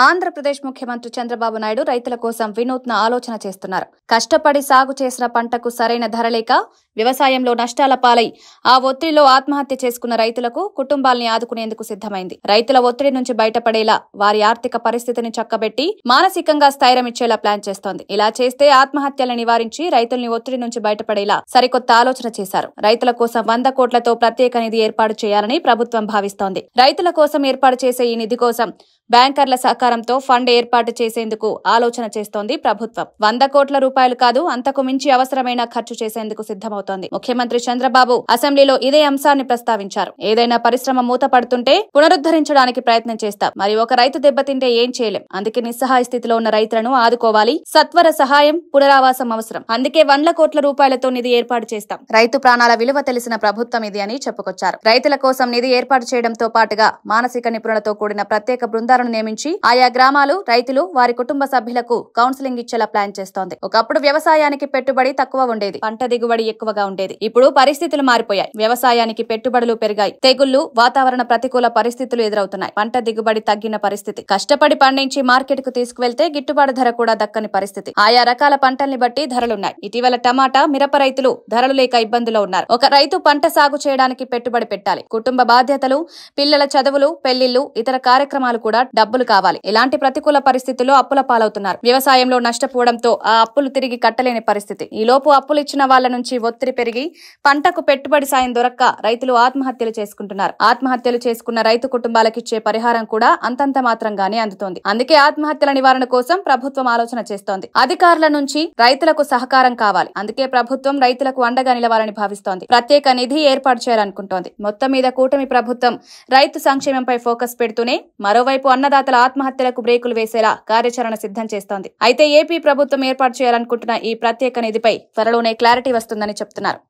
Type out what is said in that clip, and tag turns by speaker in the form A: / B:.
A: ఆంధ్రప్రదేశ్ ముఖ్యమంత్రి చంద్రబాబు నాయుడు రైతుల కోసం వినూత్న ఆలోచన చేస్తున్నారు. కష్టపడి సాగు చేసిన పంటకు సరైన ధర లేక వ్యవసాయంలో నష్టాల పాలై ఆ ఒత్తిడిలో ఆత్మహత్య చేసుకున్న రైతులకు కుటుంబాల్ని ఆదుకునేందుకు సిద్ధమైంది. రైతుల ఒత్తిడి నుంచి బయటపడేలా వారి ఆర్థిక పరిస్థితిని చక్కబెట్టి మానసికంగా స్థైర్యం ఇచ్చేలా ప్లాన్ చేస్తోంది. ఇలా చేస్తే ఆత్మహత్యలను నివారించి రైతుల్ని ఒత్తిడి నుంచి బయటపడేలా సరికొత్త ఆలోచన చేశారు. రైతుల కోసం 100 కోట్లతో ప్రత్యేక నిధి ఏర్పాటు చేయాలని ప్రభుత్వం భావిస్తోంది. రైతుల కోసం ఏర్పాటు చేసే ఈ నిధి కోసం బ్యాంకర్ల సహకారంతో ఫండ్ ఏర్పాటు చేసేందుకు ఆలోచన చేస్తోంది ప్రభుత్వం. 100 కోట్ల రూపాయలు కాదు, అంతకు మించి అవసరమైన ఖర్చు చేసేందుకు సిద్ధమవుతోంది. ముఖ్యమంత్రి చంద్రబాబు అసెంబ్లీలో ఇదే అంశాన్ని ప్రస్తావించారు. ఏదైనా పరిశ్రమ మూతపడుతుంటే పునరుద్ధరించడానికి ప్రయత్నం చేస్తాం. మరి ఒక రైతు దెబ్బతింటే ఏం చేయలేం. అందుకే నిస్సహాయ స్థితిలో ఉన్న రైతులను ఆదుకోవాలి. సత్వర సహాయం, పునరావాసం అవసరం. అందుకే 100 కోట్ల రూపాయలతో నిధి ఏర్పాటు చేస్తాం. రైతు ప్రాణాల విలువ తెలిసిన ప్రభుత్వం ఇది అని చెప్పుకొచ్చారు. రైతుల కోసం నిధి ఏర్పాటు చేయడంతో పాటుగా మానసిక నిపుణులతో కూడిన ప్రత్యేక బృందాలను నియమించి ఆయా గ్రామాలు, రైతులు, వారి కుటుంబ సభ్యులకు కౌన్సిలింగ్ ఇచ్చేలా ప్లాన్ చేస్తోంది. ఒకప్పుడు వ్యవసాయానికి పెట్టుబడి తక్కువ ఉండేది, పంట దిగుబడి ఎక్కువగా ఉండేది. ఇప్పుడు పరిస్థితులు మారిపోయాయి. వ్యవసాయానికి పెట్టుబడులు పెరిగాయి. తెగుళ్లు, వాతావరణ ప్రతికూల పరిస్థితులు ఎదురవుతున్నాయి. పంట దిగుబడి తగ్గిన పరిస్థితి. కష్టపడి పండించి మార్కెట్ కు తీసుకువెళ్తే గిట్టుబాటు ధర కూడా దక్కని పరిస్థితి. ఆయా రకాల పంటల్ని బట్టి ధరలున్నాయి. ఇటీవల టమాటా, మిరప రైతులు ధరలు లేక ఇబ్బందులో ఉన్నారు. ఒక రైతు పంట సాగు చేయడానికి పెట్టుబడి పెట్టాలి. కుటుంబ బాధ్యతలు, పిల్లల చదువులు, పెళ్లిళ్లు, ఇతర కార్యక్రమాలు కూడా డబ్బులు కావాలి. ఇలాంటి ప్రతికూల పరిస్థితుల్లో అప్పుల పాలవుతున్నారు. వ్యవసాయంలో నష్టపోవడంతో ఆ అప్పులు తిరిగి కట్టలేని పరిస్థితి. ఈ లోపు అప్పులు ఇచ్చిన వాళ్ల నుంచి ఒత్తిడి పెరిగి పంటకు పెట్టుబడి సాయం దొరక్క రైతులు ఆత్మహత్యలు చేసుకుంటున్నారు. ఆత్మహత్యలు చేసుకున్న రైతు కుటుంబాలకిచ్చే పరిహారం కూడా అంతంత మాత్రంగానే అందుతోంది. అందుకే ఆత్మహత్యల నివారణ కోసం ప్రభుత్వం ఆలోచన చేస్తోంది. అధికారుల నుంచి రైతులకు సహకారం కావాలి. అందుకే ప్రభుత్వం రైతులకు అండగా నిలవాలని భావిస్తోంది. ప్రత్యేక నిధి ఏర్పాటు చేయాలనుకుంటోంది. మొత్తం మీద కూటమి ప్రభుత్వం రైతు సంక్షేమంపై ఫోకస్ పెడుతూనే మరోవైపు అన్నదాతల ఆత్మహత్యలకు బ్రేకులు వేసేలా కార్యాచరణ సిద్ధం చేస్తోంది. అయితే ఏపీ ప్రభుత్వం ఏర్పాటు చేయాలనుకుంటున్న ఈ ప్రత్యేక నిధిపై త్వరలోనే క్లారిటీ వస్తుందని చెప్తున్నారు.